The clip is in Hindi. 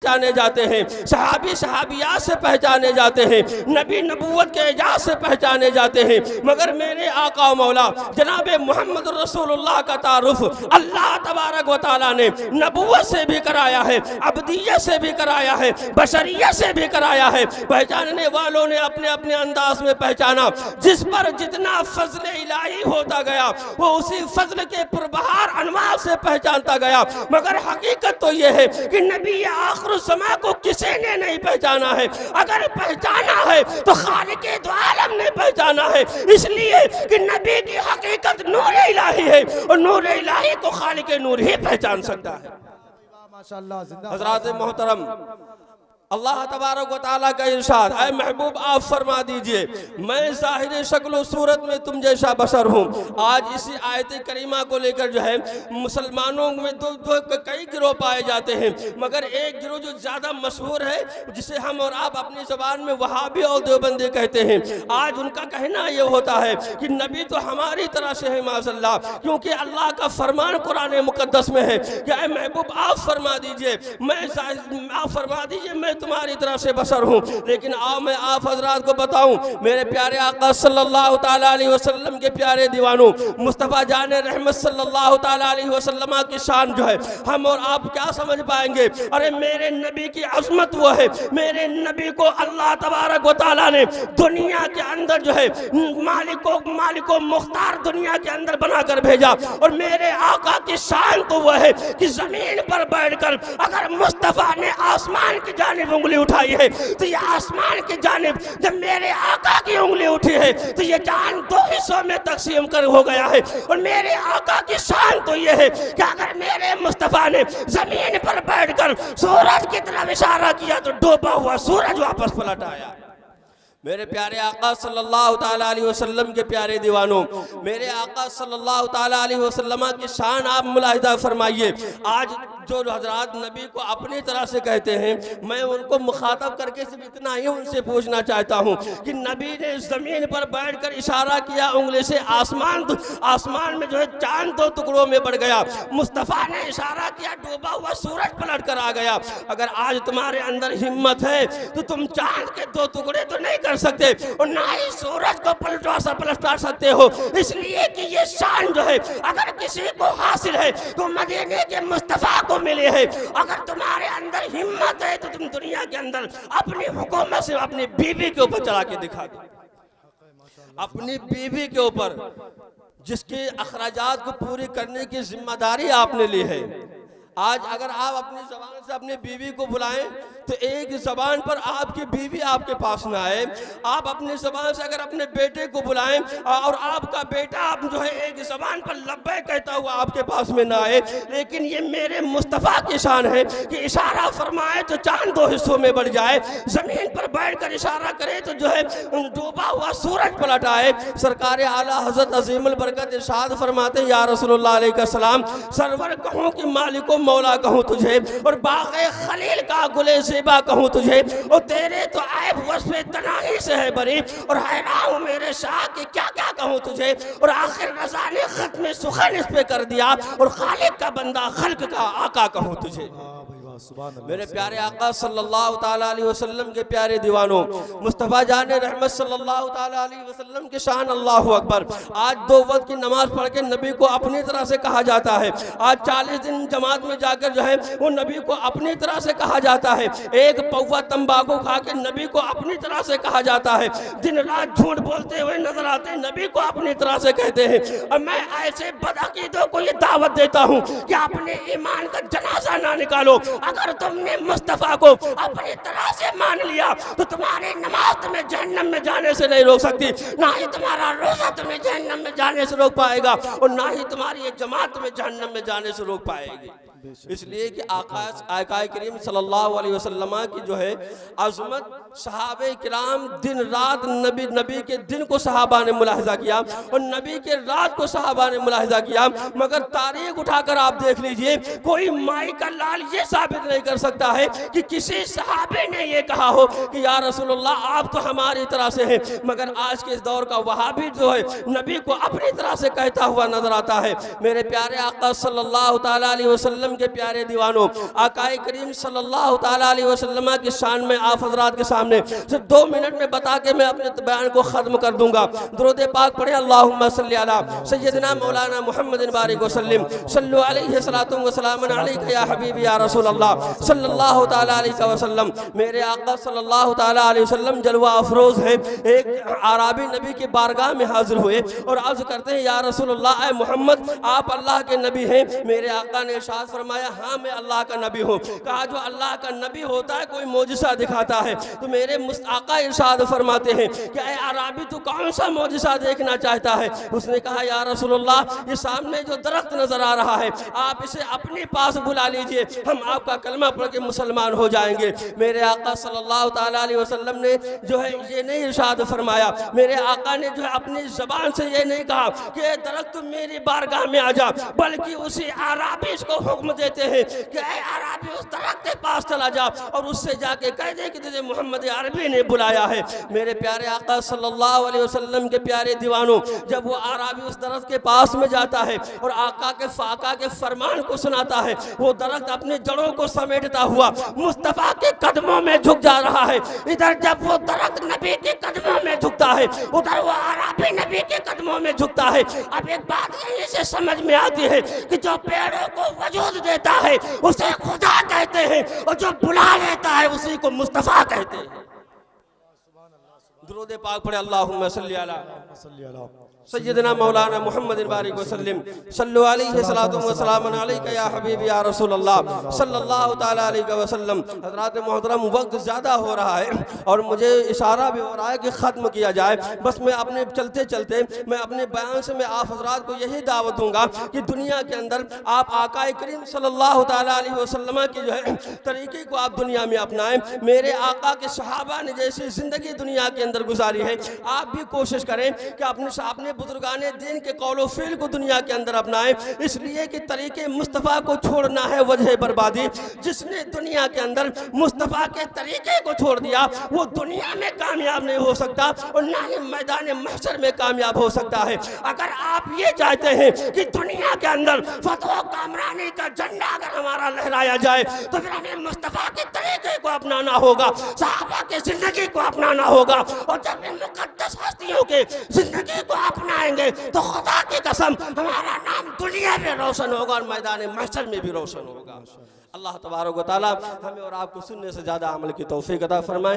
पहचाने जाते हैं, सहाबी सहाबियात से पहचाने जाते हैं, नबी नबूवत के एजाज से पहचाने जाते हैं, मगर मेरे आका मौला जनाब मोहम्मद रसूलुल्लाह का तारुफ अल्लाह तबारक व तआला ने नबूवत से भी कराया है, अब्दियत से भी कराया है, बशरियत से भी कराया है। पहचानने वालों ने अपने अपने अंदाज में पहचाना। जिस पर जितना फजल इलाही होता गया वो उसी फजल के पुरबहार अनवार से पहचानता गया। मगर हकीकत तो यह है कि नबी आखिर समा को किसी ने नहीं पहचाना है। अगर पहचाना है तो खालिक दो आलम ने पहचाना है, इसलिए कि नबी की हकीकत नूर इलाही है और नूर इलाही को खालिक नूर ही पहचान सकता है। माशाअल्लाह। हज़रात मोहतरम, अल्लाह तबारक व तआला का इरशाद, ऐ महबूब आप फरमा दीजिए मैं ज़ाहिर शक्ल सूरत में तुम जैसा बशर हूँ। आज इसी आयत करीमा को लेकर जो है मुसलमानों में दो कई गिरोह पाए जाते हैं, मगर एक गिरोह जो ज़्यादा मशहूर है जिसे हम और आप अपनी ज़बान में वहाबी और देवबंदी कहते हैं। आज उनका कहना ये होता है कि नबी तो हमारी तरह से है माज़अल्लाह, क्योंकि अल्लाह का फरमान कुरान मुक़द्दस में है कि ऐ महबूब आप फरमा दीजिए मैं तुम्हारी तरह से बशर हूँ। लेकिन आओ मैं आप हजरात को बताऊं, मेरे प्यारे आका सल्लल्लाहु ताला अलैहि वसल्लम के प्यारे दीवानों, मुस्तफ़ा जान रहमत सल्लल्लाहु ताला अलैहि वसल्लम की शान जो है हम और आप क्या समझ पाएंगे। अरे मेरे नबी की अज़मत वो है, मेरे नबी को अल्लाह तबारक व तआला ने दुनिया के अंदर जो है मालिको मुख्तार दुनिया के अंदर बनाकर भेजा। और मेरे आका की शान तो वो है कि जमीन पर बैठकर अगर मुस्तफ़ा ने आसमान की जानिब उंगली उठाई है तो ये आसमान की जानिब जब मेरे आका की उंगली उठी है तो ये जान दो हिस्सों में तकसीम कर हो गया है। और मेरे आका की शान तो ये है कि अगर मेरे मुस्तफ़ा ने जमीन पर बैठकर सूरज की तरफ इशारा किया तो डूबा हुआ सूरज वापस पलट आया। मेरे प्यारे आका सल्लल्लाहु ताला अलैहि वसल्लम के प्यारे दीवानों, मेरे आका सल्लल्लाहु ताला अलैहि वसल्लम की शान आप मुलाहिजा फरमाइए। आज जो हजरात नबी को अपनी तरह से कहते हैं, मैं उनको मुखातब करके सिर्फ इतना ही उनसे पूछना चाहता हूँ कि नबी ने ज़मीन पर बैठकर इशारा किया उंगली से, आसमान में जो है चांद दो टुकड़ों में बढ़ गया। मुस्तफ़ा ने इशारा किया, डूबा हुआ सूरज पलट कर आ गया। अगर आज तुम्हारे अंदर हिम्मत है तो तुम चांद के दो टुकड़े तो नहीं कर सकते और ना ही सूरज को पलटा सकते हो, इसलिए कि ये शान जो है अगर किसी को हासिल है तो मदीने के मुस्तफ़ा को मिले है। अगर तुम्हारे अंदर हिम्मत है तो तुम दुनिया के अंदर अपनी हुकूमत से अपनी बीवी के ऊपर चला के दिखा दो, अपनी बीवी के ऊपर जिसके अखराजात को पूरी करने की जिम्मेदारी आपने ली है। आज अगर आप अपनी ज़बान से अपनी बीवी को बुलाएं तो एक ज़बान पर आपकी बीवी आपके पास ना आए। आप अपनी ज़बान से अगर अपने बेटे को बुलाएं और आपका बेटा आप जो है एक ज़बान पर लब्बैक कहता हुआ आपके पास में ना आए। लेकिन ये मेरे मुस्तफ़ा की शान है कि इशारा फरमाए तो चांद दो हिस्सों में बढ़ जाए, ज़मीन पर बैठ कर इशारा करे तो जो है डूबा हुआ सूरज पलट आए। सरकार आला हज़रत अज़ीमुल बरकत इरशाद फरमाते या रसूलुल्लाह अलैहि सलाम, सरवर कहूँ कि मालिको मौला कहूँ तुझे और बाग़े खलील का गुले ज़ेबा कहूँ तुझे, और तेरे तो ऐब वस्फ़े तनाही से है बरी, और हैरान हूँ मेरे शाह कि क्या क्या कहूँ तुझे। और आखिर रज़ा ने ख़त्म सुखन इस पे कर दिया और खालिक का बंदा खल्क का आका कहूँ तुझे। मेरे प्यारे आका सल्लल्लाहु ताला अलैहि वसल्लम के प्यारे दीवानों, मुस्तफ़ा जान रहमत सल्लल्लाहु ताला अलैहि वसल्लम की शान अल्लाहु अकबर। आज दो वक्त की नमाज पढ़ के नबी को अपनी तरह से कहा जाता है। आज 40 दिन जमात में जाकर जो है वो नबी को अपनी तरह से कहा जाता है। एक पौवा तंबाकू खा के नबी को अपनी तरह से कहा जाता है। दिन रात झूठ बोलते हुए नजर आते नबी को अपनी तरह से कहते हैं। और मैं ऐसे बदअकीदों को ये दावत देता हूँ कि अपने ईमान का जनाजा ना निकालो। अगर तुमने मुस्तफ़ा को अपनी तरह से मान लिया तो तुम्हारी नमाज तुम्हें जहन्नम में जाने से नहीं रोक सकती, ना ही तुम्हारा रोजा तुम्हें जहन्नम में जाने से रोक पाएगा और ना ही तुम्हारी ये जमात तुम्हें जहन्नम में जाने से रोक पाएगी। इसलिए कि आका करीम सल्लल्लाहु अलैहि वसल्लम की जो है अज़मत, सहाबे किराम दिन रात नबी के दिन को सहाबा ने मुलाहिजा किया और नबी के रात को सहाबा ने मुलाहिजा किया। मगर तारीख उठाकर आप देख लीजिए, कोई माई का लाल ये साबित नहीं कर सकता है कि किसी सहाबे ने ये कहा हो कि या रसूलुल्लाह आप तो हमारी तरह से हैं। मगर आज के इस दौर का वहाबी जो है नबी को अपनी तरह से कहता हुआ नजर आता है। मेरे प्यारे आका सल्लल्लाहु ताला अलैहि वसल्लम वसल्लम के प्यारे दीवानों, आकाए करीम सल्लल्लाहु ताला अलैहि वसल्लम की शान में आप हजरात के सामने सिर्फ 2 मिनट में बता के मैं अपने बयान को खत्म कर दूंगा। दुरूद पाक पढ़े, अल्लाहुम्मा सल्ली अला सय्यदना मौलाना मुहम्मदिन बारिक वसल्लिम सल्लु अलैहि सलातु व सलामुन अलैका या हबीबी या रसूल अल्लाह सल्लल्लाहु ताला अलैहि वसल्लम। मेरे आका सल्लल्लाहु ताला अलैहि वसल्लम जलवा अफरोज है। एक आराबी नबी की बारगाह में हाजिर हुए और अर्ज करते हैं, या रसूल अल्लाह, ऐ मोहम्मद, आप अल्लाह के नबी हैं? मेरे आका ने इरशाद फरमाया, हाँ मैं अल्लाह का नबी हूँ। कहा, जो अल्लाह का नबी होता है कोई मोजिसा दिखाता है। तो मेरे आका इरशाद फरमाते हैं कि ऐ आराबी, तू कौन सा मोजिसा देखना चाहता है? उसने कहा, या रसूल अल्लाह, ये सामने जो दरख्त नजर आ रहा है, आप इसे अपने पास बुला लीजिए, हम आपका कलमा पढ़ के मुसलमान हो जाएंगे। मेरे आका सल्लल्लाहु ताला अलैहि वसल्लम ने जो है ये नहीं इरशाद फरमाया, मेरे आका ने जो है अपनी जबान से ये नहीं कहा कि ए दरख्त मेरी बारगाह में आ जा, बल्कि उसी आराबी को हुक्म देते हैं कि ए आराबी, उस दरख्त के पास चला जा और उससे जाके कह दे कि तुझे मोहम्मद अरबी ने बुलाया है। मेरे प्यारे आका सल्लल्लाहु अलैहि वसल्लम के प्यारे दीवानों, जब वो आराबी उस दरख्त के पास में जाता है और आका के फरमान को सुनाता है, वो दरख्त अपने जड़ों को समेटता हुआ मुस्तफा के कदमों में झुक जा रहा है। इधर जब वो दरख्त नबी के कदमों में झुकता है, उधर वो आराबी नबी के कदमों में झुकता है। अब एक बात यहीं से समझ में आती है कि जो पेड़ों को वजूद देता है उसे खुदा कहते हैं, और जो बुला लेता है उसी को मुस्तफा कहते हैं। दुरूद पाक पढ़े, अल्लाहुम्मा सल्ली अला सय्यदना मौलाना मुहम्मदिन बारिक वसल्लम सल्लु अलैहि सलातु व सलामुन अलैका या हबीबी या रसूल अल्लाह सल्लल्लाहु ताला अलैहि वसल्लम। हज़रात मोहतरम, वक्त ज़्यादा हो रहा है और मुझे इशारा भी हो रहा है कि ख़त्म किया जाए। बस मैं अपने चलते चलते मैं अपने बयान से मैं आप हज़रात को यही दावत दूंगा कि दुनिया के अंदर आप आकाए करीम सल्लल्लाहु ताला अलैहि वसल्लम की जो है तरीके को आप दुनिया में अपनाएं। मेरे आका के सहाबा ने जैसी ज़िंदगी दुनिया के अंदर गुजारी है, आप भी कोशिश करें कि अपने बुजुर्गाने दीन के कौलो फ़िल को दुनिया के अंदर अपनाएं, इसलिए कि तरीके मुस्तफ़ा को छोड़ना है वजह बर्बादी। जिसने दुनिया के अंदर मुस्तफ़ा के तरीके को छोड़ दिया वो दुनिया में कामयाब नहीं हो सकता और ना ही मैदान महशर में कामयाब हो सकता है। अगर आप ये चाहते हैं कि दुनिया के अंदर फतवा कामरानी का झंडा अगर हमारा लहराया जाए, तो फिर हमें मुस्तफ़ा के तरीके को अपनाना होगा, सहाबा की जिंदगी को अपनाना होगा। और जब इन मुकद्दस हस्तियों के जिंदगी को अपनाएंगे तो खुदा की कसम हमारा नाम दुनिया में रोशन होगा और मैदान महशर में भी रोशन होगा। अल्लाह तबारक व तआला हमें और आपको सुनने से ज़्यादा अमल की तौफीक अता फरमाए।